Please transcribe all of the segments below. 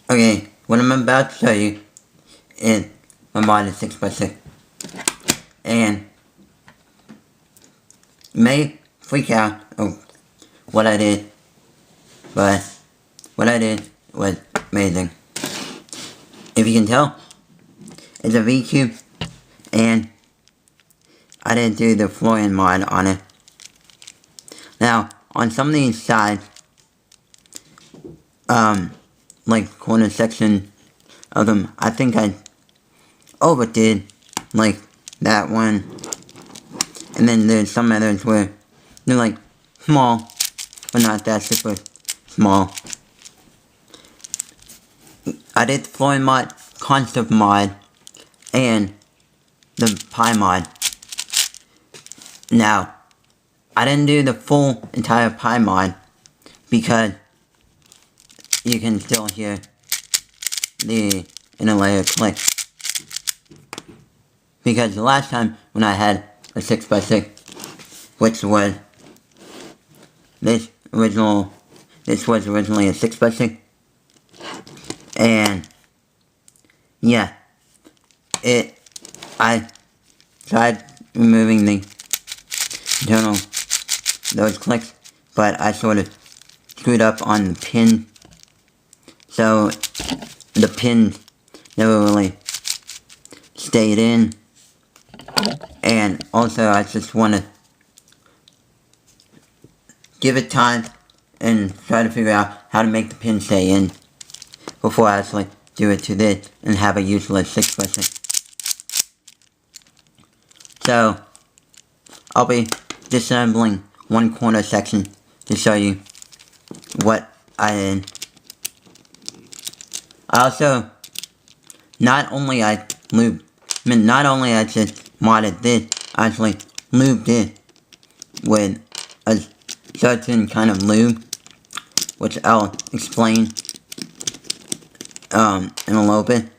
Okay, what I'm about to show you is my mod is 6x6. And you may freak out of what I did, but what I did was amazing. If you can tell, it's a V-Cube, and I didn't do the Florian mod on it. Now, on some of these sides, like corner section of them, I think I overdid, like that one. And then there's some others where they're like small, but not that super small. I did the Florian mod, Concept mod, and the Pi mod. Now, I didn't do the full entire Pi mod because you can still hear the inner layer click. Because the last time when I had a 6x6, which was this was originally a 6x6, and yeah, I tried removing the internal, those clicks, but I sort of screwed up on the pin, so the pins never really stayed in. And also I just want to give it time and try to figure out how to make the pin stay in before I actually do it to this and have a useless 6x6. So I'll be disassembling one corner section to show you what I did. I also, not only I just modded this, I actually lubed it with a certain kind of lube, which I'll explain in a little bit.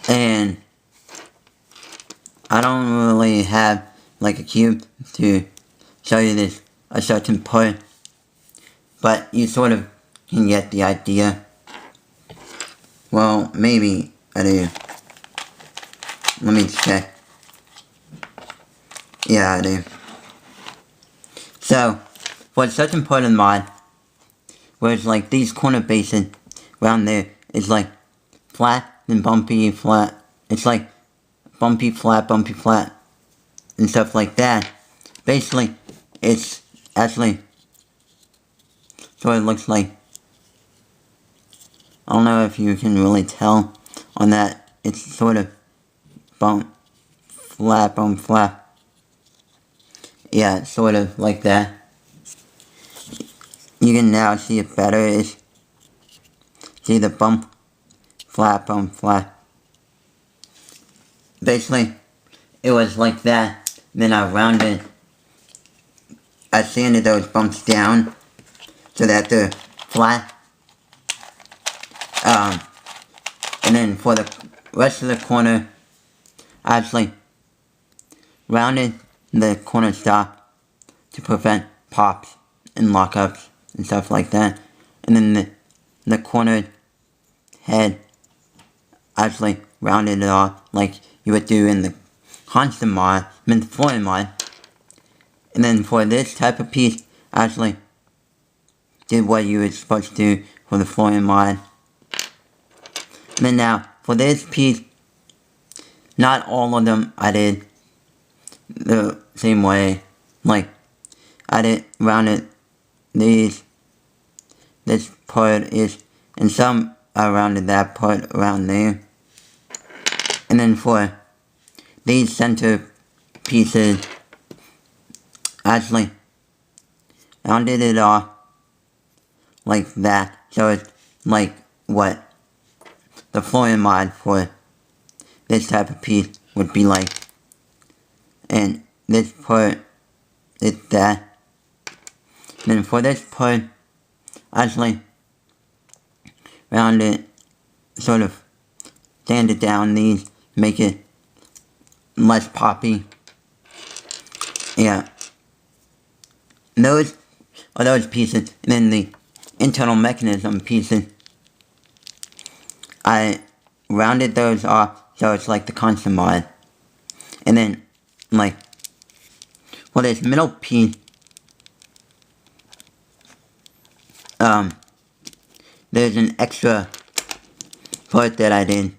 And I don't really have like a cube to show you this a certain part, but you sort of can get the idea. Well, maybe I do. Let me check. Yeah, I do. So, for a certain part of the mod, where it's like these corner bases around there is like flat and bumpy, flat. It's like bumpy, flat, and stuff like that. Basically, it's actually sort of looks like, I don't know if you can really tell on that, it's sort of bump, flat. Yeah, it's sort of like that. You can now see it better. See the bump, flat. Basically, it was like that. Then I sanded those bumps down so that they're flat. And then for the rest of the corner, I actually rounded the corner stop to prevent pops and lockups and stuff like that. And then the corner head, actually rounded it off like you would do in the constant mod, the Florian mod. And then for this type of piece, I actually did what you were supposed to do for the Florian mod. And then now, for this piece, not all of them I did the same way. Like, I did rounded this part is, and some I rounded that part around there. And then for these center pieces, I actually rounded it off like that. So it's like what the Florian mod for this type of piece would be like. And this part is that. Then for this part, actually round it, sort of sand it down these, make it less poppy. Yeah. Those are those pieces, and then the internal mechanism pieces, I rounded those off so it's like the constant mod. And then, like, for this middle piece, there's an extra part that I did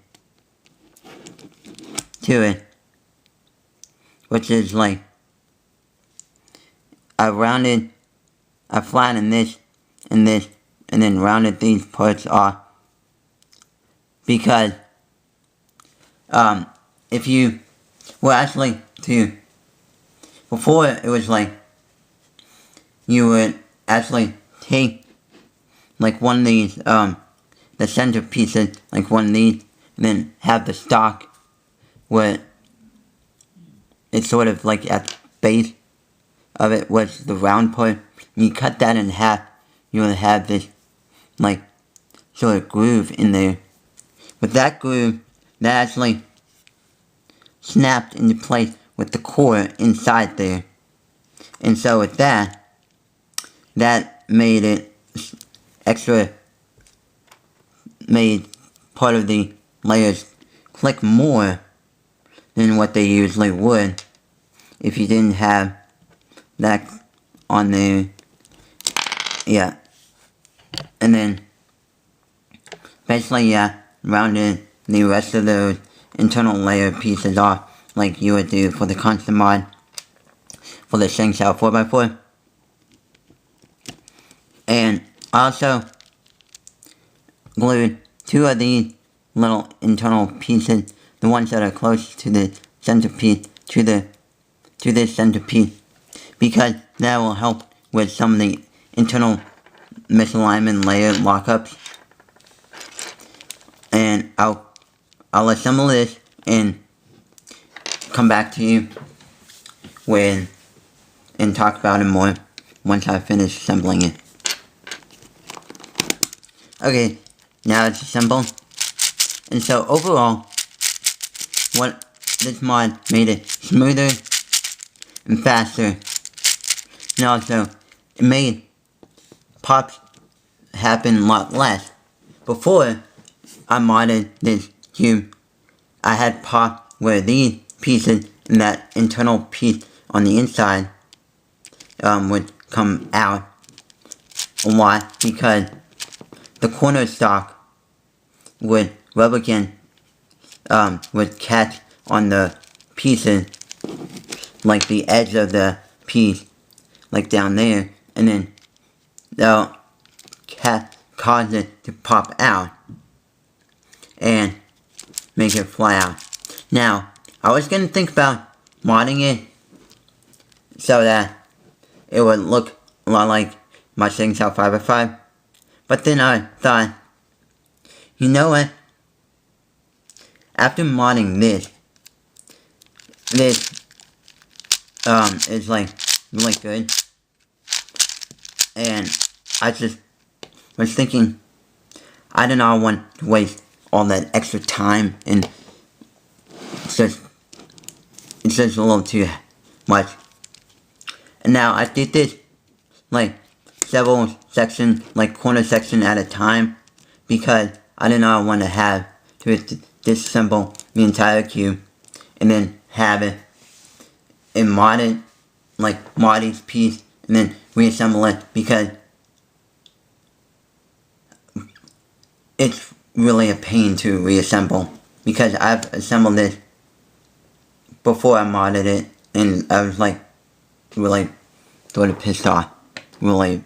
to it, which is like, I flattened this, and then rounded these parts off, because, if you, well actually, before it was like, you would actually take, like one of these, the center pieces, like one of these, and then have the stock where it's sort of like at the base of it was the round part. You cut that in half, you would have this, like, sort of groove in there. With that groove, that actually snapped into place with the core inside there. And so with that made it made part of the layers click more than what they usually would if you didn't have that on there. Yeah. And then basically, yeah, rounded the rest of those internal layer pieces off like you would do for the constant mod for the ShengShou 4x4. And also glued two of these little internal pieces, the ones that are close to the centerpiece, to this centerpiece, because that will help with some of the internal misalignment layer lockups. And I'll assemble this and come back to you and talk about it more once I finish assembling it. Okay, now it's assembled. And so overall, what this mod made it smoother and faster. And also, it made pops happen a lot less. Before I modded this cube, I had pop where these pieces and that internal piece on the inside would come out a lot, because the corner stock would rub against, would catch on the pieces, like the edge of the piece, like down there, and then they'll cause it to pop out and make it fly out. Now, I was gonna think about modding it so that it would look a lot like my ShengShou 5x5, but then I thought, you know what? After modding this is like really good, and I just was thinking, I do not want to waste all that extra time, and it's just a little too much. And now I did this like several sections, like corner section at a time, because I did not want to have to disassemble the entire cube and then have it and mod it, like mod each piece and then reassemble it, because it's really a pain to reassemble, because I've assembled it before I modded it and I was like really sort of pissed off, really.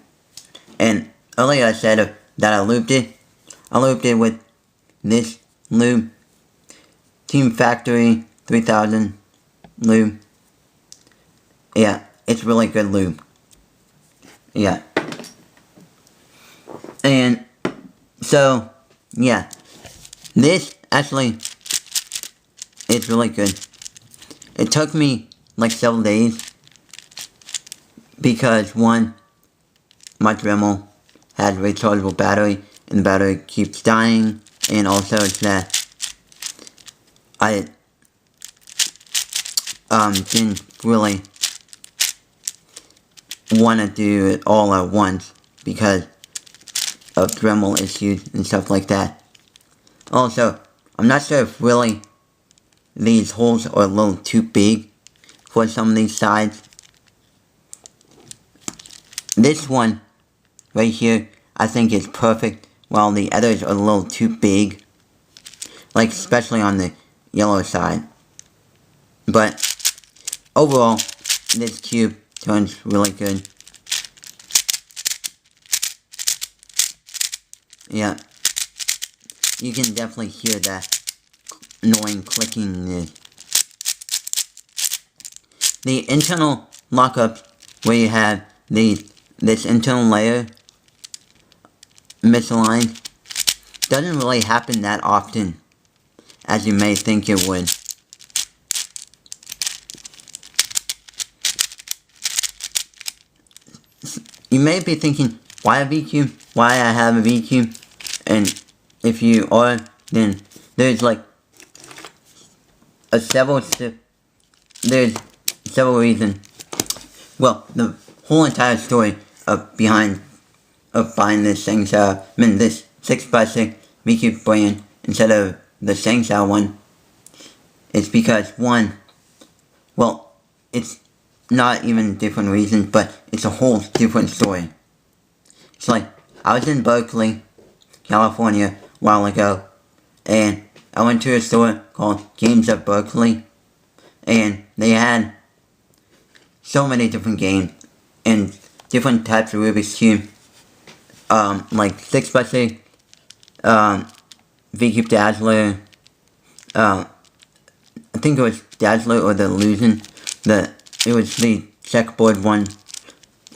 And earlier I said that I looped it with this lube, Team Factory 3000 lube. Yeah, it's really good lube. Yeah. And so, yeah, this actually is really good. It took me like several days because one, my Dremel has rechargeable battery, and the battery keeps dying, and also it's that I didn't really want to do it all at once because of Dremel issues and stuff like that. Also, I'm not sure if really these holes are a little too big for some of these sides. This one right here I think is perfect, while the others are a little too big, like especially on the yellow side. But overall, this cube turns really good. Yeah, you can definitely hear that annoying clicking. The internal lockups, where you have this internal layer misaligned, doesn't really happen that often as you may think it would. You may be thinking, why a V-Cube? Why I have a V-Cube? And if you are, then there's like there's several reasons. Well, the whole entire story of buying this this 6x6 V-Cube brand instead of the ShengShou one is because one, well, it's not even different reasons, but it's a whole different story. It's like, I was in Berkeley, California a while ago, and I went to a store called Games at Berkeley, and they had so many different games, and different types of Rubik's Cube, like 6x6, V-Cube Dazzler, I think it was Dazzler or the Illusion, it was the checkerboard one,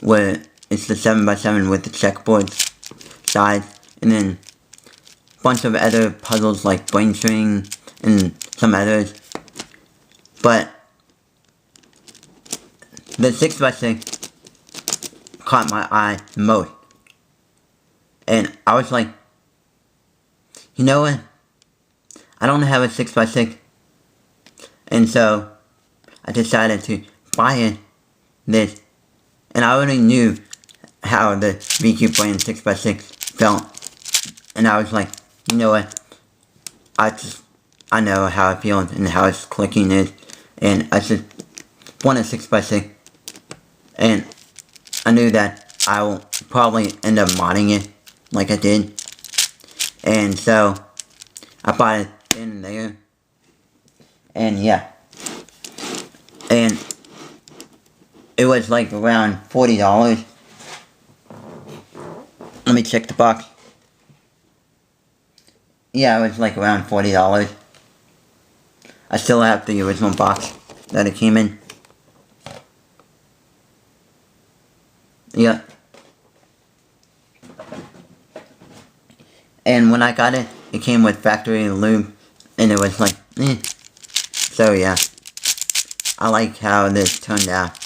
where it's the 7x7 with the checkerboard sides, and then a bunch of other puzzles like Brain String and some others. But the 6x6 caught my eye the most. And I was like, you know what? I don't have a 6x6. And so I decided to buy this. And I already knew how the V-Cube brand 6x6 felt. And I was like, you know what? I know how it feels and how it's clicking is. And I just want a 6x6. And I knew that I will probably end up modding it like I did. And so I bought it in and there. And yeah. And it was like around $40. Let me check the box. Yeah, it was like around $40. I still have the original box that it came in. Yeah. And when I got it, it came with factory lube, and it was like, eh. So yeah, I like how this turned out.